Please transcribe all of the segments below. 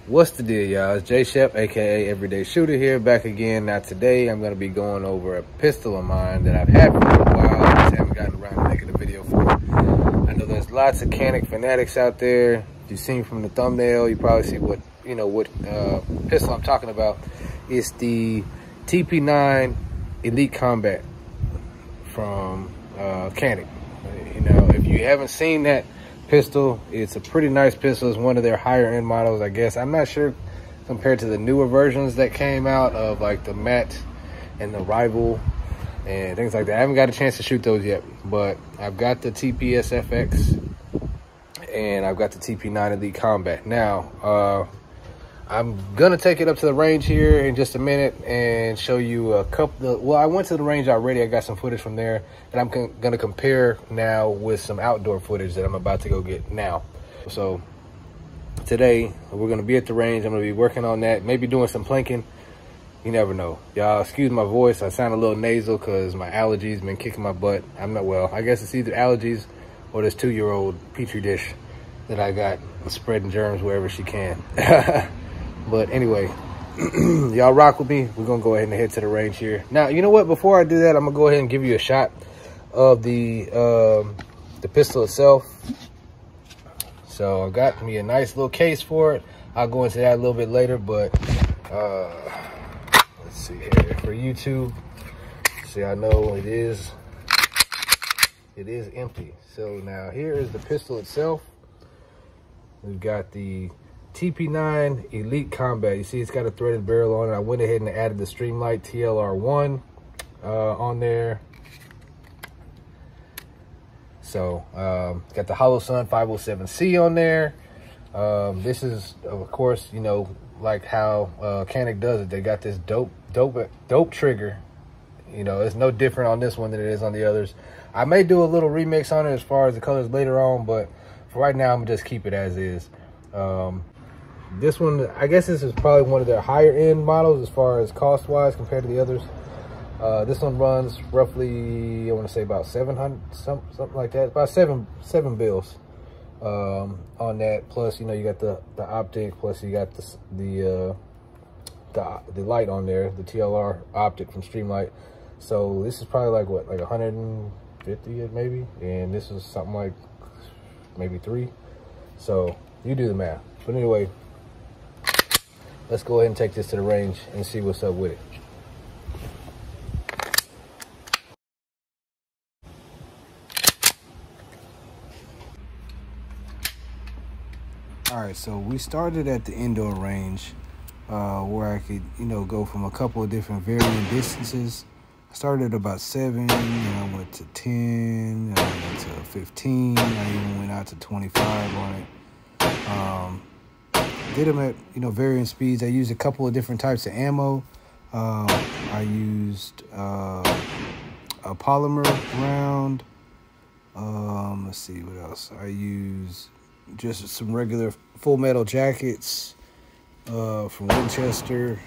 What's the deal, y'all? It's J Shep, aka Everyday Shooter here, back again. Now today I'm going to be going over a pistol of mine that I've had for a while. I just haven't gotten around to making a video for it. I know there's lots of Canik fanatics out there. If you've seen from the thumbnail, you probably see what pistol I'm talking about. It's the TP9 Elite Combat from Canik. You know, if you haven't seen that pistol, it's a pretty nice pistol. It's one of their higher end models, I guess. I'm not sure compared to the newer versions that came out of like the Matte and the Rival and things like that. I haven't got a chance to shoot those yet, but I've got the TP9Sfx and I've got the TP9 Elite Combat. Now, I'm gonna take it up to the range here in just a minute and show you a couple of, well, I went to the range already. I got some footage from there that I'm gonna compare now with some outdoor footage that I'm about to go get now. So today we're gonna be at the range. I'm gonna be working on that, maybe doing some planking. You never know. Y'all excuse my voice. I sound a little nasal because my allergies been kicking my butt. I'm not well. I guess it's either allergies or this 2-year-old petri dish that I got spreading germs wherever she can. But anyway, y'all rock with me. We're gonna go ahead and head to the range here. Now, you know what? Before I do that, I'm gonna go ahead and give you a shot of the pistol itself. So I got me a nice little case for it. I'll go into that a little bit later, but let's see here for YouTube. See, I know it is empty. So now here is the pistol itself. We've got the TP9 Elite Combat. You see it's got a threaded barrel on it. I went ahead and added the Streamlight TLR1 on there. So got the Hollow Sun 507C on there. This is, of course, you know, like how Canik does it. They got this dope trigger. You know, it's no different on this one than it is on the others. I may do a little remix on it as far as the colors later on, but for right now I'm gonna just keep it as is. This one, I guess this is probably one of their higher end models as far as cost wise compared to the others. This one runs roughly, I want to say about 700, something like that, about seven bills on that. Plus, you know, you got the optic, plus you got the light on there, the TLR optic from Streamlight. So this is probably like what, like 150 maybe, and this is something like maybe 3. So you do the math. But anyway, let's go ahead and take this to the range and see what's up with it. All right, so we started at the indoor range where I could, you know, go from a couple of different varying distances. I started at about 7, and I went to 10, and I went to 15. I even went out to 25 on it. Did them at, you know, varying speeds. I used a couple of different types of ammo. I used a polymer round. Let's see what else. I used just some regular full metal jackets from Winchester,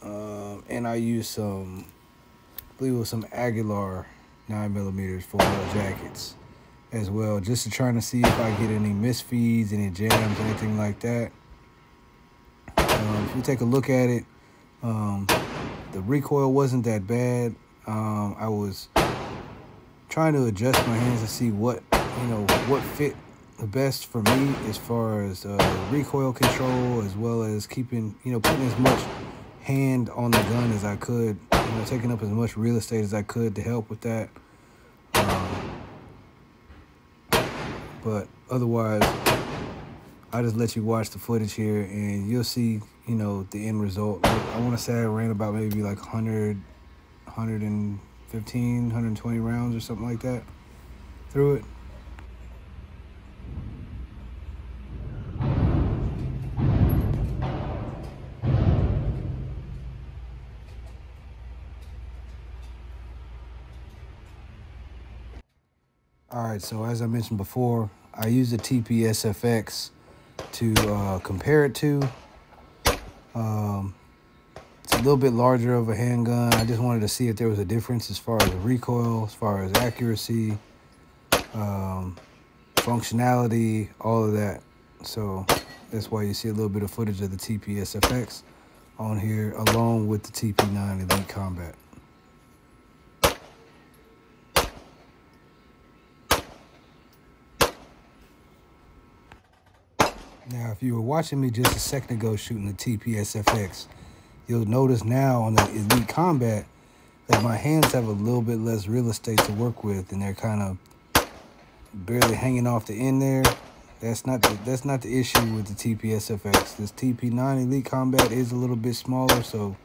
and I used some, I believe it was some Aguilar 9mm full metal jackets as well, just to try to see if I get any misfeeds, any jams, anything like that. If you take a look at it, the recoil wasn't that bad. I was trying to adjust my hands to see what, you know, what fit the best for me as far as recoil control, as well as keeping, you know, putting as much hand on the gun as I could, you know, taking up as much real estate as I could to help with that. But otherwise, I'll just let you watch the footage here and you'll see, you know, the end result. I want to say I ran about maybe like 100, 115, 120 rounds or something like that through it. All right, so as I mentioned before, I use the TP9Sfx to compare it to. It's a little bit larger of a handgun. I just wanted to see if there was a difference as far as the recoil, as far as accuracy, functionality, all of that. So that's why you see a little bit of footage of the TP9Sfx on here, along with the TP9 Elite Combat. Now, if you were watching me just a second ago shooting the TP9Sfx, you'll notice now on the Elite Combat that my hands have a little bit less real estate to work with, and they're kind of barely hanging off the end there. That's not the issue with the TP9Sfx. This TP9 Elite Combat is a little bit smaller, so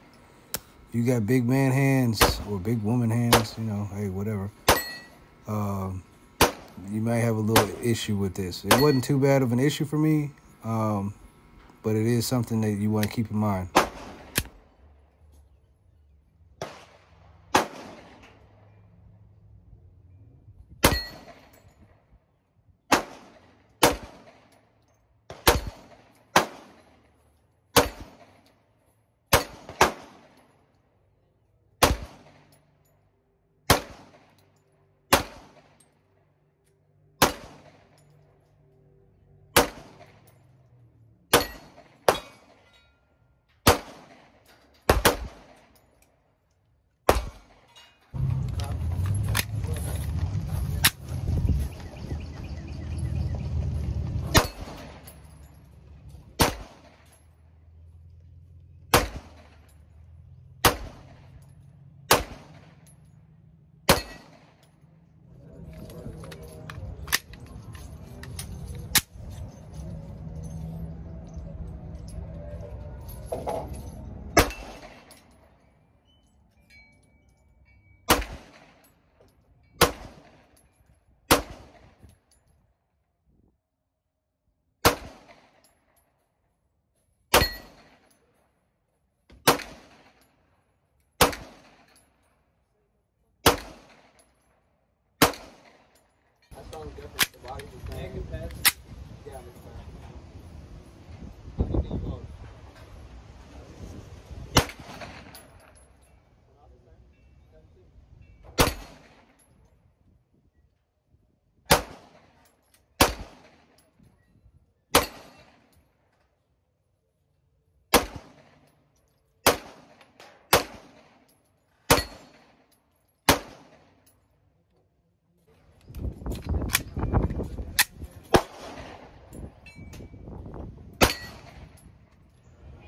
if you got big man hands or big woman hands, you know, hey, whatever, you might have a little issue with this. It wasn't too bad of an issue for me, but it is something that you want to keep in mind.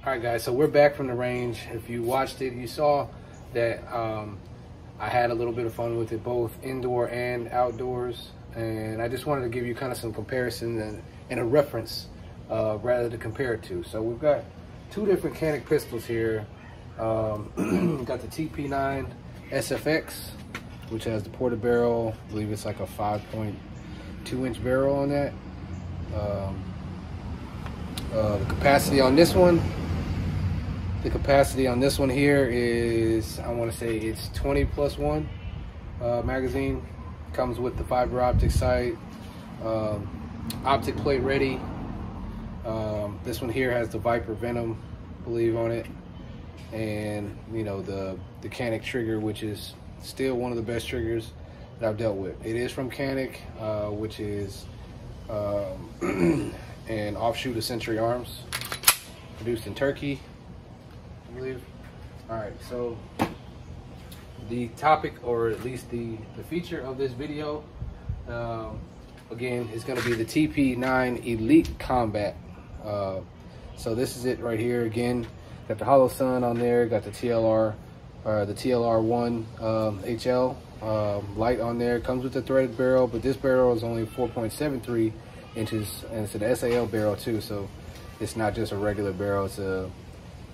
All right, guys, so we're back from the range. If you watched it, you saw that I had a little bit of fun with it, both indoor and outdoors. And I just wanted to give you kind of some comparison and a reference rather to compare it to. So we've got two different Canik pistols here. Got the TP9 SFX, which has the ported barrel. I believe it's like a 5.2-inch barrel on that. The capacity on this one, here is, I want to say it's 20+1 magazine. Comes with the fiber optic sight, optic plate ready. This one here has the Viper Venom, I believe, on it, and you know the Canik trigger, which is still one of the best triggers that I've dealt with. It is from Canik, which is an offshoot of Century Arms, produced in Turkey, I believe. All right, so the topic, or at least the feature of this video, again, is going to be the TP9 Elite Combat. So this is it right here. Again, got the hollow sun on there, got the TLR, the TLR1 HL light on there. Comes with the threaded barrel, but this barrel is only 4.73 inches, and it's an SAL barrel too, so it's not just a regular barrel, it's a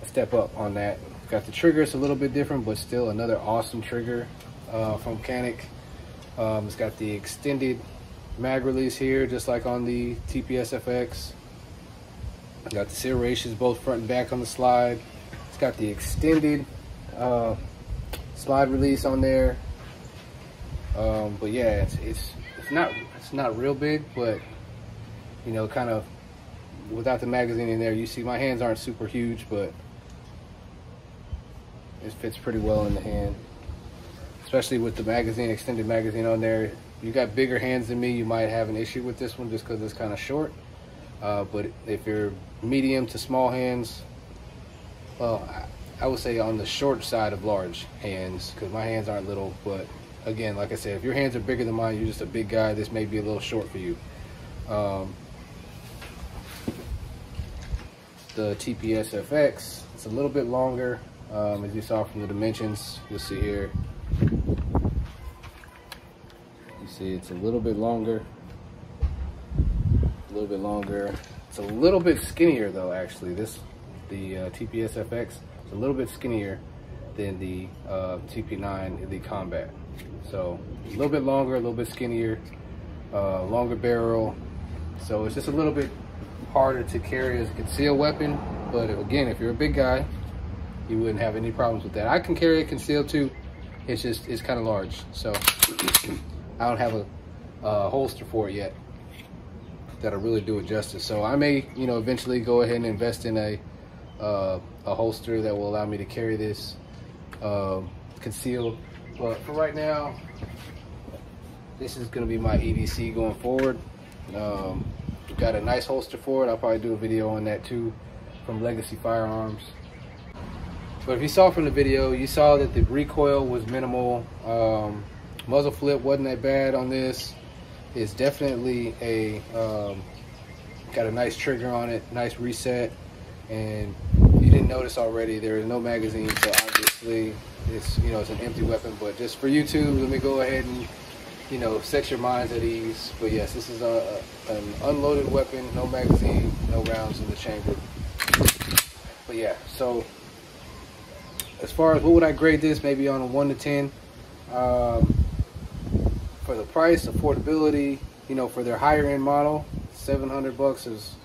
step up on that. Got the trigger, it's a little bit different, but still another awesome trigger from Canik. It's got the extended mag release here, just like on the TP9Sfx. Got the serrations both front and back on the slide. It's got the extended slide release on there. But yeah, it's not real big, but you know, kind of without the magazine in there, you see my hands aren't super huge, but it fits pretty well in the hand, especially with the magazine, extended magazine on there. You got bigger hands than me, you might have an issue with this one just because it's kind of short. But if you're medium to small hands, well, I would say on the short side of large hands, because my hands aren't little. But again, like I said, if your hands are bigger than mine, you're just a big guy, this may be a little short for you. The TP9Sfx, it's a little bit longer. As you saw from the dimensions, you'll see here. You see it's a little bit longer. A little bit longer. It's a little bit skinnier though, actually. The TP9Sfx is a little bit skinnier than the TP9 Elite Combat. So a little bit longer, a little bit skinnier, longer barrel. So it's just a little bit harder to carry as a concealed weapon. But again, if you're a big guy, you wouldn't have any problems with that. I can carry it concealed too. It's kind of large. So I don't have a holster for it yet that'll really do it justice. So I may, eventually go ahead and invest in a holster that will allow me to carry this concealed. But for right now, this is going to be my EDC going forward. Got a nice holster for it. I'll probably do a video on that too, from Legacy Firearms. But if you saw from the video, you saw that the recoil was minimal. Muzzle flip wasn't that bad on this. It's definitely got a nice trigger on it, nice reset. And you didn't notice already, there is no magazine, so obviously it's it's an empty weapon. But just for YouTube, let me go ahead and set your minds at ease. But yes, this is an unloaded weapon, no magazine, no rounds in the chamber. But yeah, so as far as what would I grade this, maybe on a 1 to 10. For the price, affordability, for their higher end model, $700 is,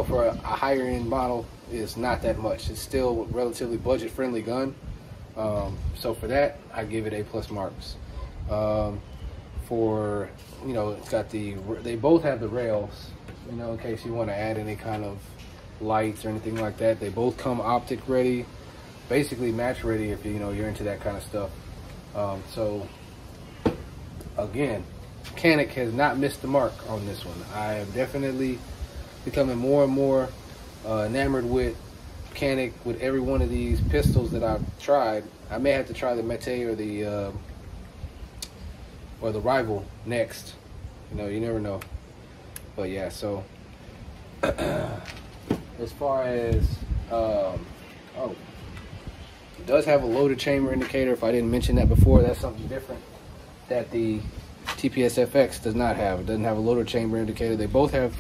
for a higher end model is not that much. It's still a relatively budget friendly gun. So for that, I give it A+ marks. For it's got they both have the rails, in case you want to add any kind of lights or anything like that. They both come optic ready, basically match ready if you're into that kind of stuff. So again, Canik has not missed the mark on this one. I am definitely becoming more and more enamored with Canik with every one of these pistols that I've tried. I may have to try the Mete or the Rival next. You never know. But yeah, so as far as it does have a loaded chamber indicator. If I didn't mention that before, that's something different that the TP9Sfx does not have. It doesn't have a loaded chamber indicator. They both have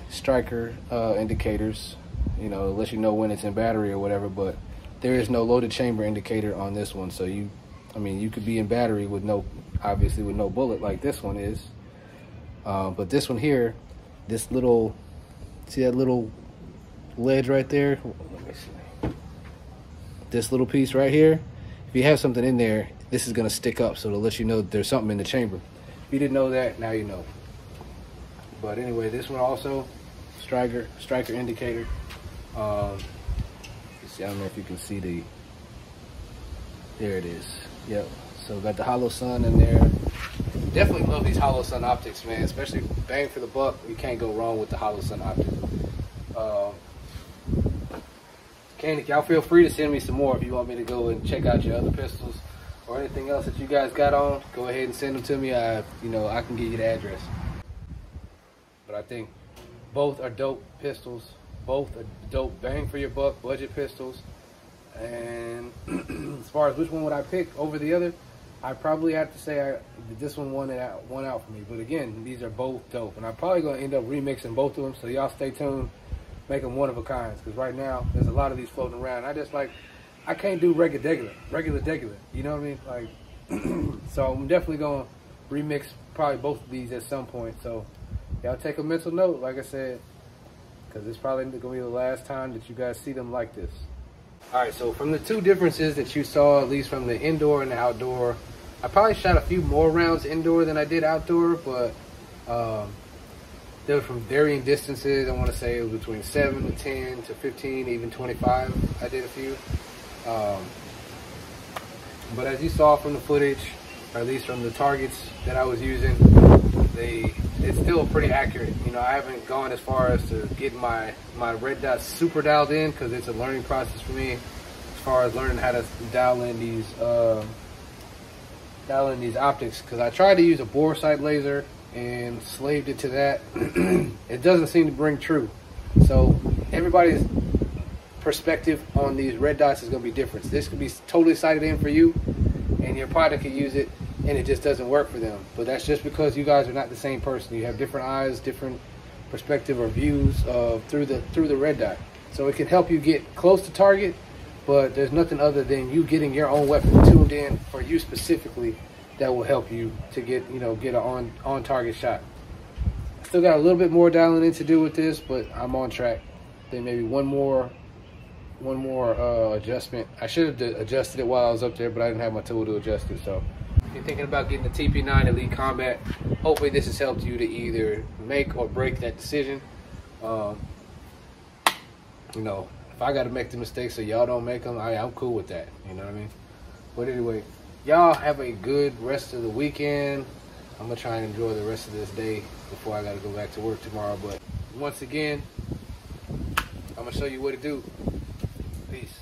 striker indicators, let you know when it's in battery or whatever, but there is no loaded chamber indicator on this one. So you could be in battery with obviously with no bullet like this one is. But this one here, this little, see that little ledge right there? Let me see. This little piece right here, if you have something in there, this is gonna stick up, so it'll let you know that there's something in the chamber. If you didn't know that, now you know. But anyway, this one also, striker indicator. See, I don't know if you can see there it is. Yep. So got the hollow sun in there. Definitely love these hollow sun optics, man. Especially bang for the buck. You can't go wrong with the hollow sun optics. Canik, y'all feel free to send me some more if you want me to go and check out your other pistols or anything else that you guys got on. Go ahead and send them to me. I can get you the address. But I think both are dope pistols. Both are dope bang for your buck budget pistols. And as far as which one would I pick over the other, I probably have to say this one won out for me. But again, these are both dope, and I'm probably going to end up remixing both of them. So y'all stay tuned, make them one of a kind. Because right now there's a lot of these floating around. I can't do regular. You know what I mean? Like, so I'm definitely going to remix probably both of these at some point. So y'all take a mental note, like I said, because it's probably going to be the last time that you guys see them like this. All right, so from the two differences that you saw, at least from the indoor and the outdoor, I probably shot a few more rounds indoor than I did outdoor, but they were from varying distances. I want to say it was between 7 to 10 to 15, even 25. I did a few. But as you saw from the footage, or at least from the targets that I was using, it's still pretty accurate. You know, I haven't gone as far as to get my red dots super dialed in, because it's a learning process for me as far as learning how to dial in these optics, because I tried to use a bore sight laser and slaved it to that. It doesn't seem to bring true. So everybody's perspective on these red dots is going to be different. This could be totally sighted in for you, and your product could use it, and it just doesn't work for them. But that's just because you guys are not the same person. You have different eyes, different perspective or views through the red dot. So it can help you get close to target, but there's nothing other than you getting your own weapon tuned in for you specifically that will help you to get an on target shot. Still got a little bit more dialing in to do with this, but I'm on track. Then maybe one more adjustment. I should have adjusted it while I was up there, but I didn't have my tool to adjust it. So if you're thinking about getting the TP9 Elite Combat, hopefully this has helped you to either make or break that decision. You know, if I got to make the mistakes so y'all don't make them, I'm cool with that. You know what I mean? But anyway, y'all have a good rest of the weekend. I'm going to try and enjoy the rest of this day before I got to go back to work tomorrow. But once again, I'm going to show you what to do. Peace.